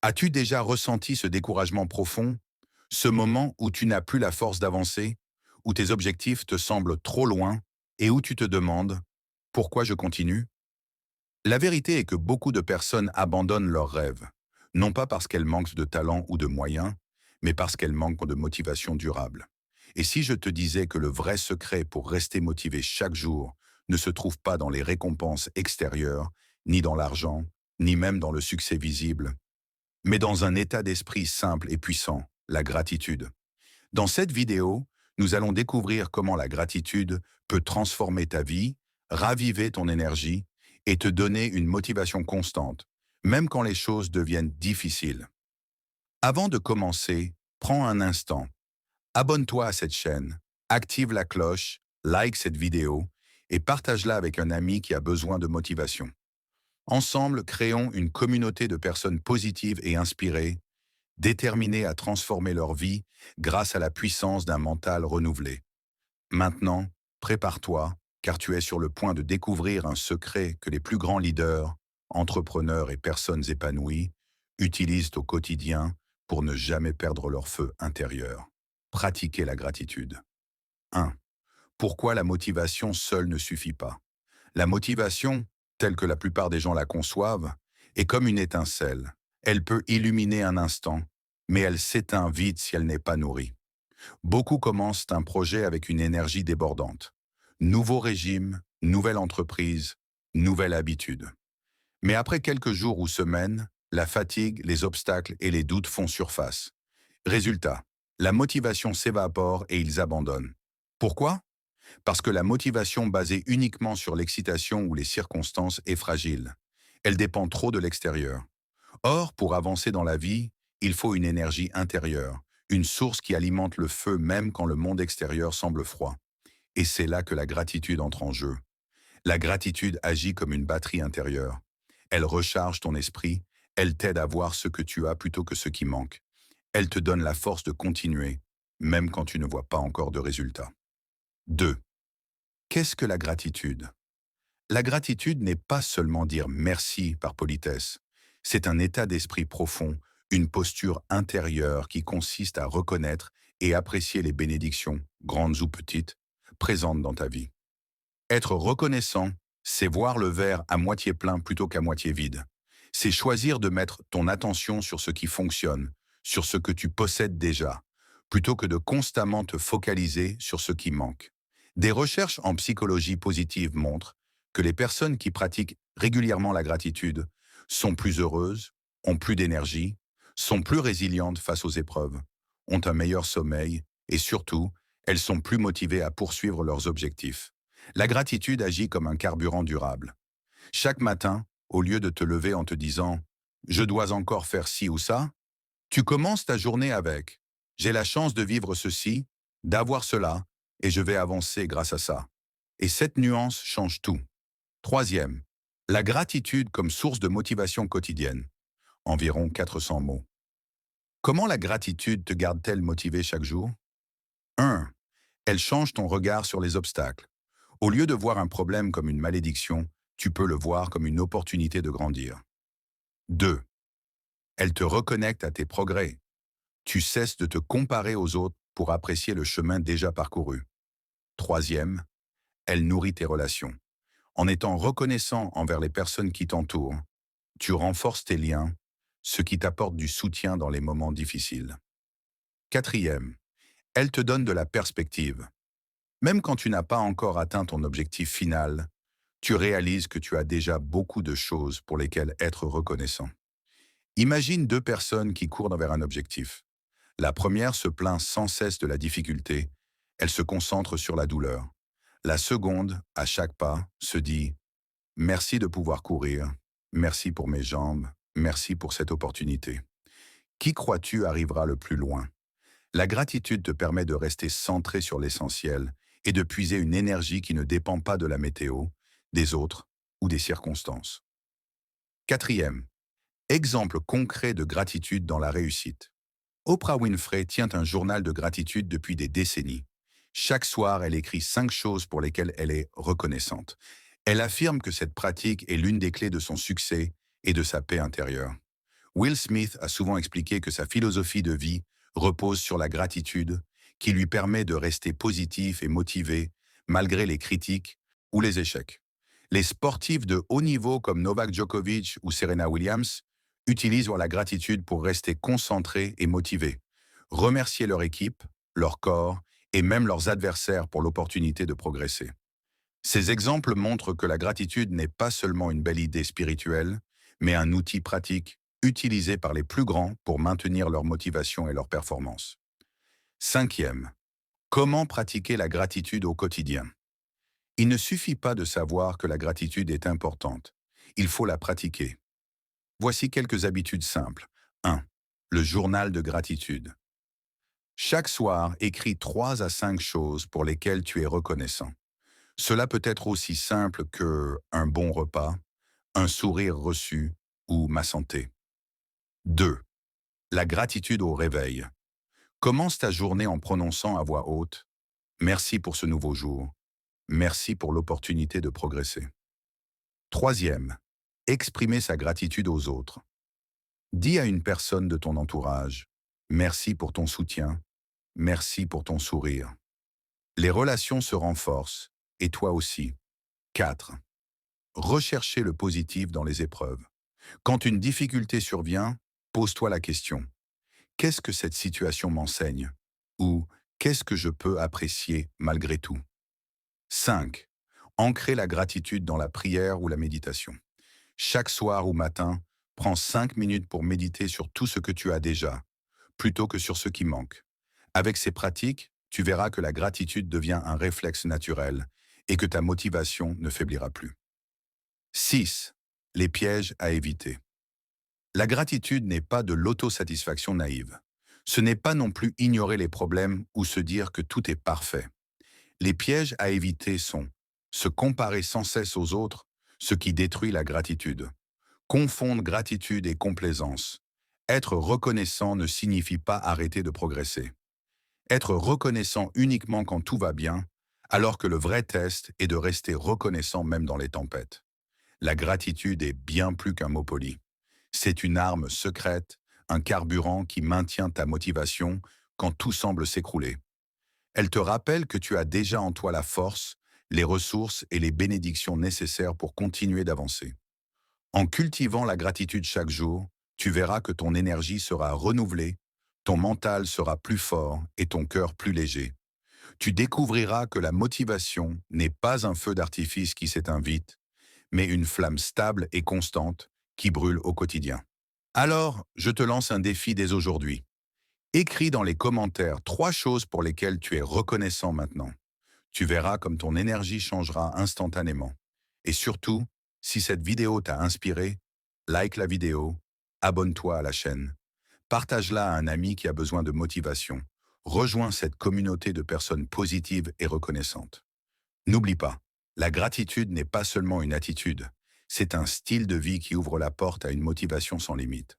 As-tu déjà ressenti ce découragement profond, ce moment où tu n'as plus la force d'avancer, où tes objectifs te semblent trop loin et où tu te demandes pourquoi je continue? La vérité est que beaucoup de personnes abandonnent leurs rêves, non pas parce qu'elles manquent de talent ou de moyens, mais parce qu'elles manquent de motivation durable. Et si je te disais que le vrai secret pour rester motivé chaque jour ne se trouve pas dans les récompenses extérieures, ni dans l'argent, ni même dans le succès visible, mais dans un état d'esprit simple et puissant, la gratitude. Dans cette vidéo, nous allons découvrir comment la gratitude peut transformer ta vie, raviver ton énergie et te donner une motivation constante, même quand les choses deviennent difficiles. Avant de commencer, prends un instant, abonne-toi à cette chaîne, active la cloche, like cette vidéo et partage-la avec un ami qui a besoin de motivation. Ensemble, créons une communauté de personnes positives et inspirées, déterminés à transformer leur vie grâce à la puissance d'un mental renouvelé. Maintenant, prépare-toi, car tu es sur le point de découvrir un secret que les plus grands leaders, entrepreneurs et personnes épanouies utilisent au quotidien pour ne jamais perdre leur feu intérieur. Pratiquer la gratitude. 1. Pourquoi la motivation seule ne suffit pas? La motivation, telle que la plupart des gens la conçoivent, est comme une étincelle. Elle peut illuminer un instant, mais elle s'éteint vite si elle n'est pas nourrie. Beaucoup commencent un projet avec une énergie débordante. Nouveau régime, nouvelle entreprise, nouvelle habitude. Mais après quelques jours ou semaines, la fatigue, les obstacles et les doutes font surface. Résultat, la motivation s'évapore et ils abandonnent. Pourquoi? Parce que la motivation basée uniquement sur l'excitation ou les circonstances est fragile. Elle dépend trop de l'extérieur. Or, pour avancer dans la vie, il faut une énergie intérieure, une source qui alimente le feu même quand le monde extérieur semble froid. Et c'est là que la gratitude entre en jeu. La gratitude agit comme une batterie intérieure. Elle recharge ton esprit, elle t'aide à voir ce que tu as plutôt que ce qui manque. Elle te donne la force de continuer, même quand tu ne vois pas encore de résultats. 2. Qu'est-ce que la gratitude? La gratitude n'est pas seulement dire merci par politesse. C'est un état d'esprit profond, une posture intérieure qui consiste à reconnaître et apprécier les bénédictions, grandes ou petites, présentes dans ta vie. Être reconnaissant, c'est voir le verre à moitié plein plutôt qu'à moitié vide. C'est choisir de mettre ton attention sur ce qui fonctionne, sur ce que tu possèdes déjà, plutôt que de constamment te focaliser sur ce qui manque. Des recherches en psychologie positive montrent que les personnes qui pratiquent régulièrement la gratitude sont plus heureuses, ont plus d'énergie, sont plus résilientes face aux épreuves, ont un meilleur sommeil et surtout, elles sont plus motivées à poursuivre leurs objectifs. La gratitude agit comme un carburant durable. Chaque matin, au lieu de te lever en te disant « je dois encore faire ci ou ça », tu commences ta journée avec « j'ai la chance de vivre ceci, d'avoir cela, et je vais avancer grâce à ça ». Et cette nuance change tout. Troisième, la gratitude comme source de motivation quotidienne. Environ 400 mots. Comment la gratitude te garde-t-elle motivé chaque jour? 1. Elle change ton regard sur les obstacles. Au lieu de voir un problème comme une malédiction, tu peux le voir comme une opportunité de grandir. 2. Elle te reconnecte à tes progrès. Tu cesses de te comparer aux autres pour apprécier le chemin déjà parcouru. Troisième, elle nourrit tes relations. En étant reconnaissant envers les personnes qui t'entourent, tu renforces tes liens, ce qui t'apporte du soutien dans les moments difficiles. Quatrième, elle te donne de la perspective. Même quand tu n'as pas encore atteint ton objectif final, tu réalises que tu as déjà beaucoup de choses pour lesquelles être reconnaissant. Imagine deux personnes qui courent vers un objectif. La première se plaint sans cesse de la difficulté, elle se concentre sur la douleur. La seconde, à chaque pas, se dit « Merci de pouvoir courir, merci pour mes jambes, merci pour cette opportunité ». Qui crois-tu arrivera le plus loin? La gratitude te permet de rester centré sur l'essentiel et de puiser une énergie qui ne dépend pas de la météo, des autres ou des circonstances. Quatrième, exemple concret de gratitude dans la réussite. Oprah Winfrey tient un journal de gratitude depuis des décennies. Chaque soir, elle écrit 5 choses pour lesquelles elle est reconnaissante. Elle affirme que cette pratique est l'une des clés de son succès et de sa paix intérieure. Will Smith a souvent expliqué que sa philosophie de vie repose sur la gratitude, qui lui permet de rester positif et motivé malgré les critiques ou les échecs. Les sportifs de haut niveau comme Novak Djokovic ou Serena Williams utilisent la gratitude pour rester concentrés et motivés, remercier leur équipe, leur corps et même leurs adversaires pour l'opportunité de progresser. Ces exemples montrent que la gratitude n'est pas seulement une belle idée spirituelle, mais un outil pratique utilisé par les plus grands pour maintenir leur motivation et leur performance. Cinquième, comment pratiquer la gratitude au quotidien? Il ne suffit pas de savoir que la gratitude est importante. Il faut la pratiquer. Voici quelques habitudes simples. 1. Le journal de gratitude. Chaque soir, écris 3 à 5 choses pour lesquelles tu es reconnaissant. Cela peut être aussi simple que un bon repas, un sourire reçu ou ma santé. 2. La gratitude au réveil. Commence ta journée en prononçant à voix haute: merci pour ce nouveau jour. Merci pour l'opportunité de progresser. Troisième, exprimer sa gratitude aux autres. Dis à une personne de ton entourage: merci pour ton soutien, merci pour ton sourire. Les relations se renforcent, et toi aussi. 4. Rechercher le positif dans les épreuves. Quand une difficulté survient, pose-toi la question: qu'est-ce que cette situation m'enseigne? Ou qu'est-ce que je peux apprécier malgré tout? 5. Ancrer la gratitude dans la prière ou la méditation. Chaque soir ou matin, prends 5 minutes pour méditer sur tout ce que tu as déjà, plutôt que sur ce qui manque. Avec ces pratiques, tu verras que la gratitude devient un réflexe naturel et que ta motivation ne faiblira plus. 6. Les pièges à éviter. La gratitude n'est pas de l'autosatisfaction naïve. Ce n'est pas non plus ignorer les problèmes ou se dire que tout est parfait. Les pièges à éviter sont se comparer sans cesse aux autres, ce qui détruit la gratitude. Confondre gratitude et complaisance. Être reconnaissant ne signifie pas arrêter de progresser. Être reconnaissant uniquement quand tout va bien, alors que le vrai test est de rester reconnaissant même dans les tempêtes. La gratitude est bien plus qu'un mot poli. C'est une arme secrète, un carburant qui maintient ta motivation quand tout semble s'écrouler. Elle te rappelle que tu as déjà en toi la force, les ressources et les bénédictions nécessaires pour continuer d'avancer. En cultivant la gratitude chaque jour, tu verras que ton énergie sera renouvelée, ton mental sera plus fort et ton cœur plus léger. Tu découvriras que la motivation n'est pas un feu d'artifice qui s'éteint vite, mais une flamme stable et constante qui brûle au quotidien. Alors, je te lance un défi dès aujourd'hui. Écris dans les commentaires 3 choses pour lesquelles tu es reconnaissant maintenant. Tu verras comme ton énergie changera instantanément. Et surtout, si cette vidéo t'a inspiré, like la vidéo, abonne-toi à la chaîne, partage-la à un ami qui a besoin de motivation. Rejoins cette communauté de personnes positives et reconnaissantes. N'oublie pas, la gratitude n'est pas seulement une attitude, c'est un style de vie qui ouvre la porte à une motivation sans limite.